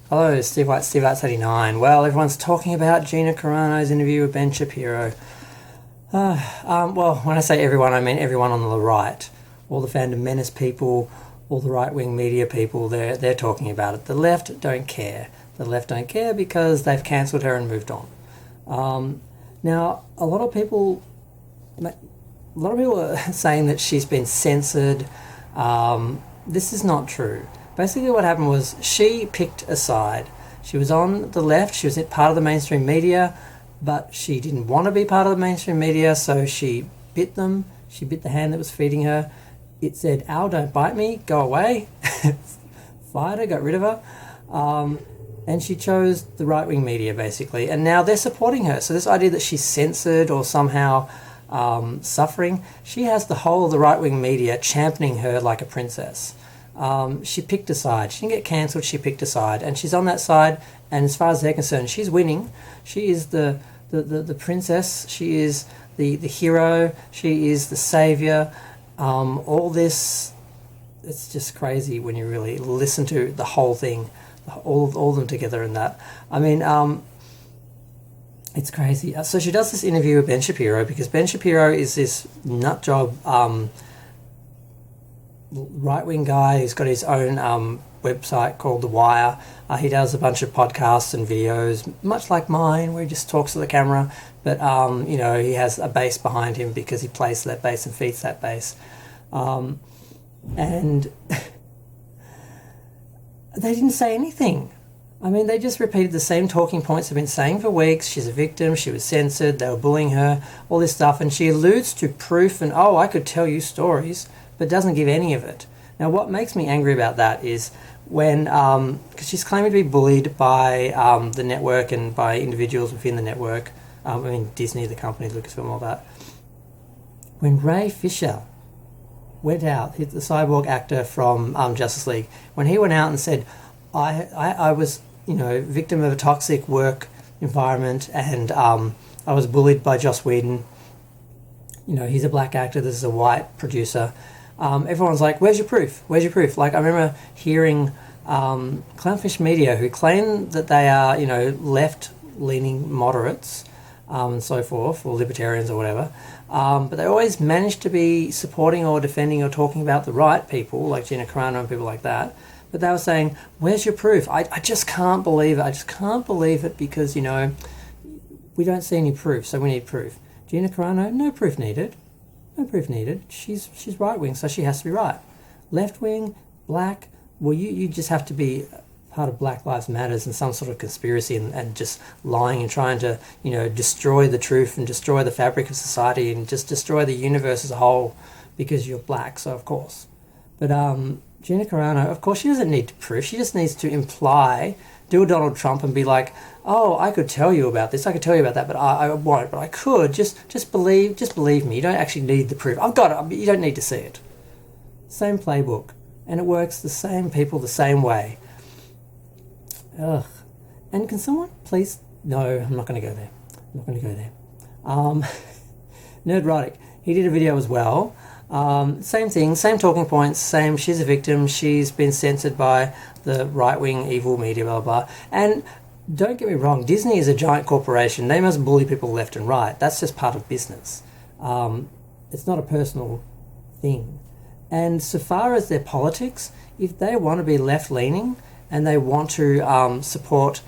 Hello, Steve White, Steve Arts 89. Well, everyone's talking about Gina Carano's interview with Ben Shapiro. Well, when I say everyone, I mean everyone on the right. All the fandom menace people, all the right-wing media people, they're talking about it. The left don't care. The left don't care because they've cancelled her and moved on. Now, a lot of people are saying that she's been censored. This is not true. Basically what happened was she picked a side. She was on the left, she was part of the mainstream media, but she didn't want to be part of the mainstream media, so she bit them. She bit the hand that was feeding her. It said, "Ow, don't bite me, go away." Fired her, got rid of her. And she chose the right-wing media, basically. And now they're supporting her. So this idea that she's censored or somehow suffering, she has the whole of the right-wing media championing her like a princess. She picked a side. She didn't get cancelled, she picked a side. And she's on that side, and as far as they're concerned, she's winning. She is the princess. She is the hero. She is the saviour. All this, it's just crazy when you really listen to the whole thing, all of them together in that. I mean, it's crazy. So she does this interview with Ben Shapiro because Ben Shapiro is this nut job right-wing guy who's got his own website called The Wire. He does a bunch of podcasts and videos, much like mine, where he just talks to the camera, but he has a bass behind him because he plays that bass and feeds that bass. And they didn't say anything. I mean, they just repeated the same talking points they've been saying for weeks. She's a victim, she was censored, they were bullying her, all this stuff, and she alludes to proof and, I could tell you stories, but doesn't give any of it. Now, what makes me angry about that is when, because she's claiming to be bullied by the network and by individuals within the network, Disney, the company, Lucasfilm, all that. When Ray Fisher went out, the cyborg actor from Justice League, when he went out and said, I was, victim of a toxic work environment and I was bullied by Joss Whedon. He's a black actor, this is a white producer. Everyone's like, where's your proof? Where's your proof? Like, I remember hearing Clownfish Media, who claim that they are, left-leaning moderates and so forth, or libertarians or whatever, but they always manage to be supporting or defending or talking about the right people, like Gina Carano and people like that. But they were saying, where's your proof? I just can't believe it. I just can't believe it because, we don't see any proof, so we need proof. Gina Carano, no proof needed. No proof needed. She's right-wing, so she has to be right. Left-wing, black, well, you just have to be part of Black Lives Matters and some sort of conspiracy and just lying and trying to, destroy the truth and destroy the fabric of society and just destroy the universe as a whole because you're black, so of course. But Gina Carano, of course, she doesn't need proof. She just needs to imply, do a Donald Trump and be like, I could tell you about this, I could tell you about that, but I won't, but I could. Just believe me. You don't actually need the proof. I've got it, but you don't need to see it. Same playbook. And it works the same people the same way. Ugh. And can someone please... No, I'm not going to go there. I'm not going to go there. Nerdrotic. He did a video as well. Same thing, same talking points, same, she's a victim, she's been censored by the right-wing evil media, blah, blah, blah. And don't get me wrong, Disney is a giant corporation. They must bully people left and right. That's just part of business. It's not a personal thing. And so far as their politics, if they want to be left-leaning and they want to support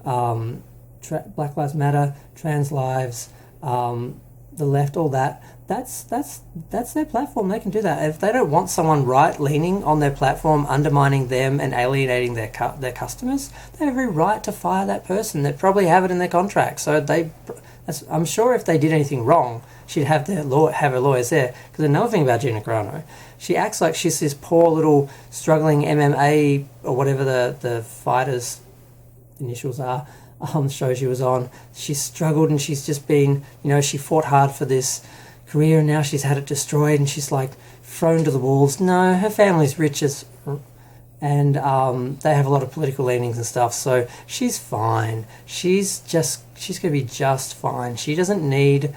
Black Lives Matter, trans lives, the left, all that, that's their platform. They can do that. If they don't want someone right-leaning on their platform, undermining them and alienating their customers, they have every right to fire that person. They probably have it in their contract. So I'm sure if they did anything wrong, she'd have her lawyers there. Because another thing about Gina Carano, she acts like she's this poor little struggling MMA or whatever the fighter's initials are. The show she was on, she's struggled and she's just been, she fought hard for this career and now she's had it destroyed and she's like thrown to the wolves. No, her family's rich and they have a lot of political leanings and stuff, so she's fine. She's going to be just fine. She doesn't need,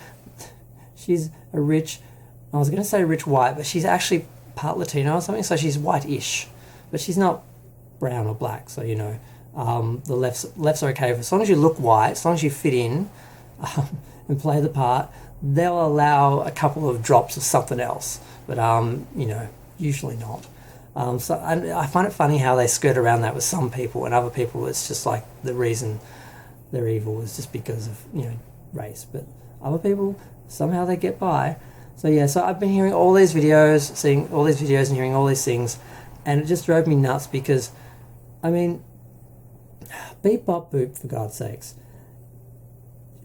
she's a rich, I was going to say rich white, but she's actually part Latino or something, so she's white-ish, but she's not brown or black, so the left's okay. As long as you look white, as long as you fit in and play the part, they'll allow a couple of drops of something else. But, usually not. So I find it funny how they skirt around that with some people, and other people it's just like the reason they're evil is just because of, race. But other people, somehow they get by. So yeah, so I've been hearing all these videos, seeing all these videos and hearing all these things, and it just drove me nuts because, beep bop boop, for God's sakes.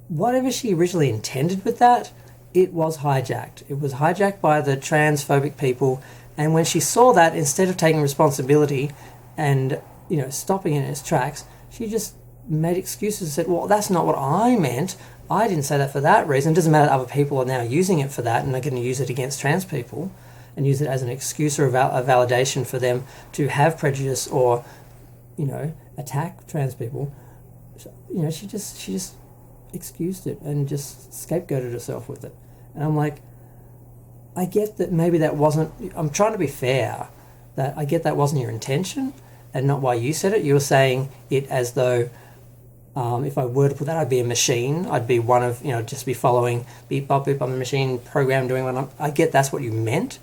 Whatever she originally intended with that, it was hijacked. It was hijacked by the transphobic people, and when she saw that, instead of taking responsibility and, stopping it in its tracks, she just made excuses and said, well, that's not what I meant. I didn't say that for that reason. It doesn't matter that other people are now using it for that and they're going to use it against trans people and use it as an excuse or a validation for them to have prejudice or, attack trans people. She just excused it and just scapegoated herself with it. And I'm like, I get that maybe that wasn't, I'm trying to be fair, that I get that wasn't your intention and not why you said it. You were saying it as though if I were to put that, I'd be a machine. I'd be one of, just be following beep, bop, beep, I'm a machine program doing what I get that's what you meant,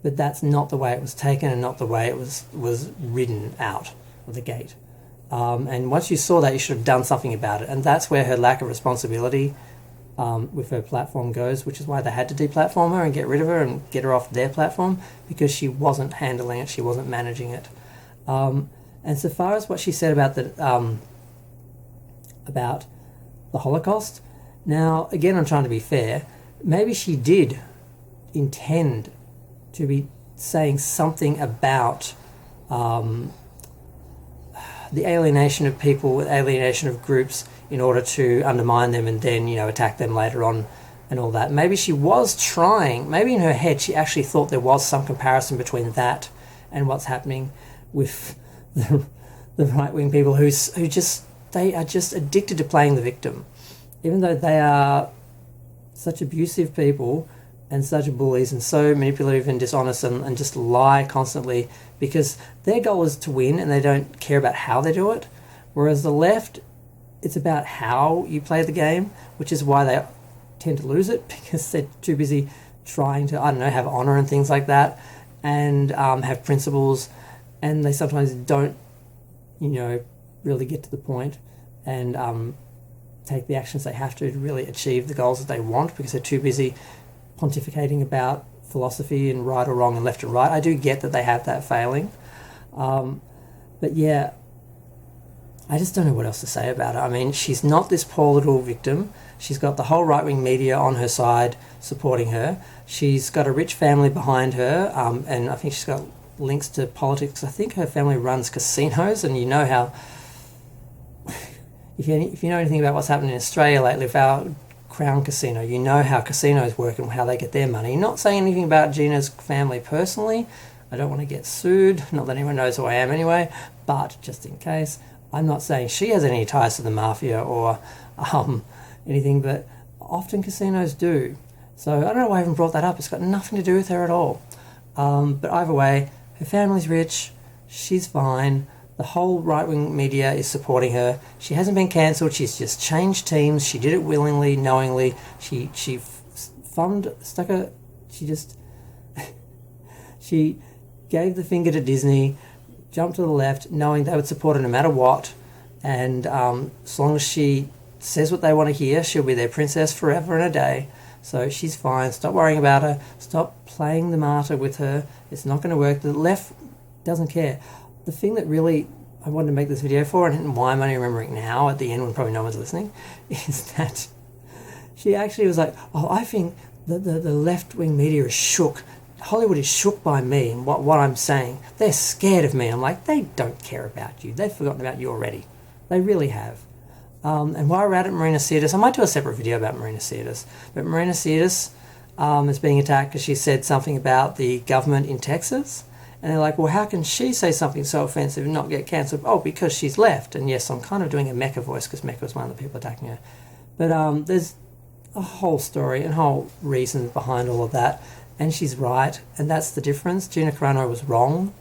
but that's not the way it was taken and not the way it was ridden out of the gate. And once you saw that, you should have done something about it. And that's where her lack of responsibility with her platform goes, which is why they had to deplatform her and get rid of her and get her off their platform, because she wasn't handling it, she wasn't managing it. And so far as what she said about the Holocaust, now again I'm trying to be fair, maybe she did intend to be saying something about the alienation of people, alienation of groups, in order to undermine them and then, attack them later on and all that. Maybe she was trying, maybe in her head she actually thought there was some comparison between that and what's happening with the right-wing people who they are just addicted to playing the victim. Even though they are such abusive people and such bullies and so manipulative and dishonest and just lie constantly, because their goal is to win and they don't care about how they do it. Whereas the left, it's about how you play the game, which is why they tend to lose it, because they're too busy trying to, have honor and things like that, and have principles, and they sometimes don't, really get to the point and take the actions they have to really achieve the goals that they want, because they're too busy pontificating about philosophy and right or wrong and left and right. I do get that they have that failing. But yeah, I just don't know what else to say about her. She's not this poor little victim. She's got the whole right-wing media on her side supporting her. She's got a rich family behind her, and I think she's got links to politics. I think her family runs casinos, and you know how, if you know anything about what's happening in Australia lately with our Crown Casino, you know how casinos work and how they get their money. Not saying anything about Gina's family personally. I don't want to get sued. Not that anyone knows who I am anyway, but just in case, I'm not saying she has any ties to the mafia or anything, but often casinos do. So I don't know why I even brought that up. It's got nothing to do with her at all. But either way, her family's rich. She's fine. The whole right-wing media is supporting her. She hasn't been cancelled. She's just changed teams. She did it willingly, knowingly. She she gave the finger to Disney, jumped to the left, knowing they would support her no matter what. And as long as she says what they want to hear, she'll be their princess forever and a day. So she's fine. Stop worrying about her. Stop playing the martyr with her. It's not going to work. The left doesn't care. The thing that really I wanted to make this video for, and why I'm only remembering now at the end when probably no one's listening, is that she actually was like, I think the left-wing media is shook. Hollywood is shook by me and what I'm saying. They're scared of me. I'm like, they don't care about you. They've forgotten about you already. They really have. And while we're at it, Marina Sirtis, I might do a separate video about Marina Sirtis, but Marina Sirtis is being attacked because she said something about the government in Texas. And they're like, well, how can she say something so offensive and not get cancelled? Oh, because she's left. And yes, I'm kind of doing a Mecca voice because Mecca was one of the people attacking her. But there's a whole story and whole reasons behind all of that. And she's right. And that's the difference. Gina Carano was wrong.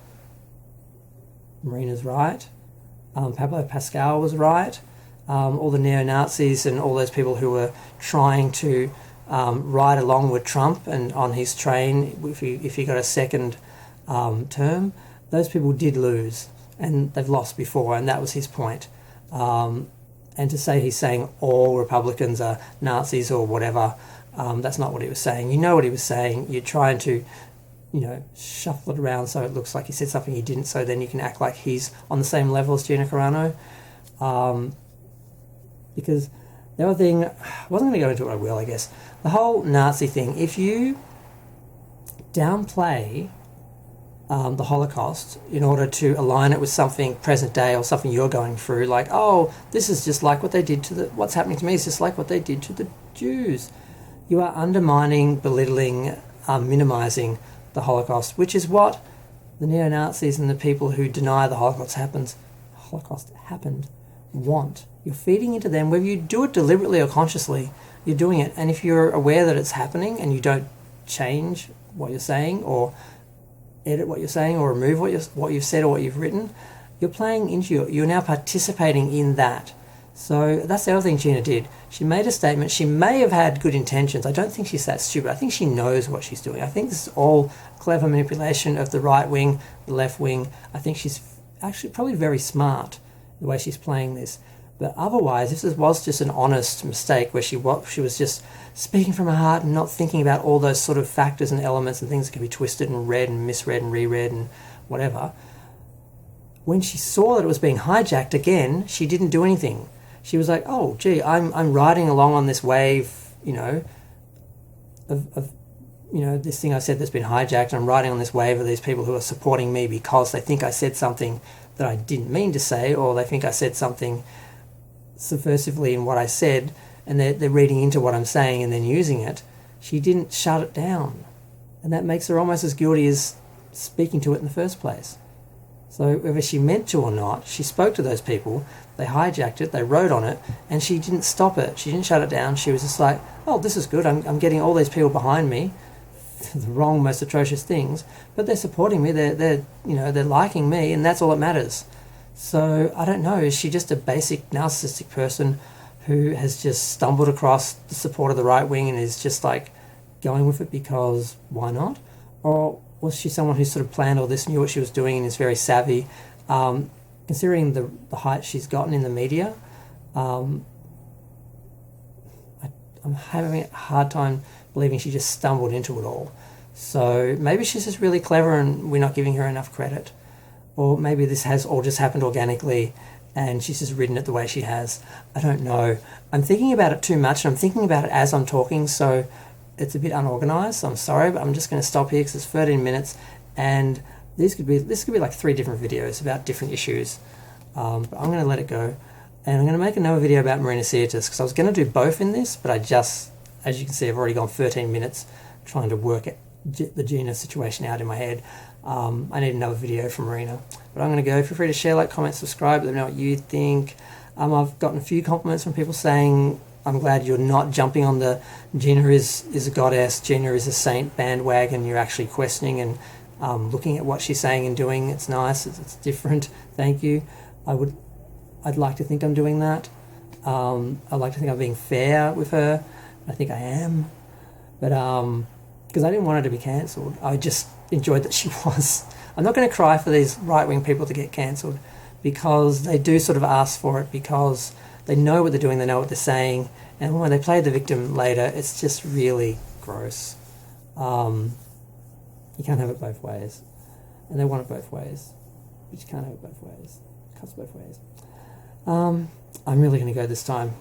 Marina's right. Pablo Pascal was right. All the neo-Nazis and all those people who were trying to ride along with Trump and on his train, if he got a second term, those people did lose, and they've lost before, and that was his point. And to say he's saying all Republicans are Nazis or whatever, that's not what he was saying. You know what he was saying. You're trying to, shuffle it around so it looks like he said something he didn't, so then you can act like he's on the same level as Gina Carano. Because the other thing, I wasn't going to go into it, I will, I guess. The whole Nazi thing, if you downplay the Holocaust in order to align it with something present day or something you're going through, like, oh, this is just like what they did what's happening to me is just like what they did to the Jews. You are undermining, belittling, minimizing the Holocaust, which is what the neo-Nazis and the people who deny the Holocaust happened want. You're feeding into them, whether you do it deliberately or consciously, you're doing it. And if you're aware that it's happening and you don't change what you're saying or edit what you're saying or remove what you've said or what you've written, you're playing into you're now participating in that. So that's the other thing Gina did. She made a statement. She may have had good intentions. I don't think she's that stupid. I think she knows what she's doing. I think this is all clever manipulation of the right wing, the left wing. I think she's actually probably very smart the way she's playing this. But otherwise, if this was just an honest mistake where she was just speaking from her heart and not thinking about all those sort of factors and elements and things that can be twisted and read and misread and reread and whatever, when she saw that it was being hijacked again, she didn't do anything. She was like, oh, gee, I'm riding along on this wave, of this thing I said that's been hijacked. I'm riding on this wave of these people who are supporting me because they think I said something that I didn't mean to say, or they think I said something subversively in what I said, and they're reading into what I'm saying and then using it. She didn't shut it down. And that makes her almost as guilty as speaking to it in the first place. So whether she meant to or not, she spoke to those people, they hijacked it, they wrote on it, and she didn't stop it. She didn't shut it down. She was just like, oh, this is good. I'm getting all these people behind me, the wrong, most atrocious things, but they're supporting me, they're liking me, and that's all that matters. So I don't know, is she just a basic narcissistic person who has just stumbled across the support of the right wing and is just like going with it because why not? Or was she someone who sort of planned all this, knew what she was doing, and is very savvy? Considering the height she's gotten in the media, I'm having a hard time believing she just stumbled into it all. So maybe she's just really clever and we're not giving her enough credit. Or maybe this has all just happened organically and she's just written it the way she has. I don't know. I'm thinking about it too much, and I'm thinking about it as I'm talking, so it's a bit unorganized. So I'm sorry, but I'm just going to stop here because it's 13 minutes, and this could be like 3 different videos about different issues. But I'm going to let it go, and I'm going to make another video about Marina Sirtis because I was going to do both in this, but I just, as you can see, I've already gone 13 minutes trying to work the Gina situation out in my head. I need another video from Marina, but I'm going to go. Feel free to share, like, comment, subscribe. Let me know what you think. I've gotten a few compliments from people saying I'm glad you're not jumping on the Gina is a goddess, Gina is a saint bandwagon. You're actually questioning and looking at what she's saying and doing. It's nice. It's different. Thank you. I'd like to think I'm doing that. I'd like to think I'm being fair with her. I think I am, but because I didn't want her to be cancelled. I just enjoyed that she was. I'm not going to cry for these right-wing people to get cancelled because they do sort of ask for it because they know what they're doing, they know what they're saying, and when they play the victim later, it's just really gross. You can't have it both ways, and they want it both ways, but you can't have it both ways. It cuts both ways. I'm really going to go this time.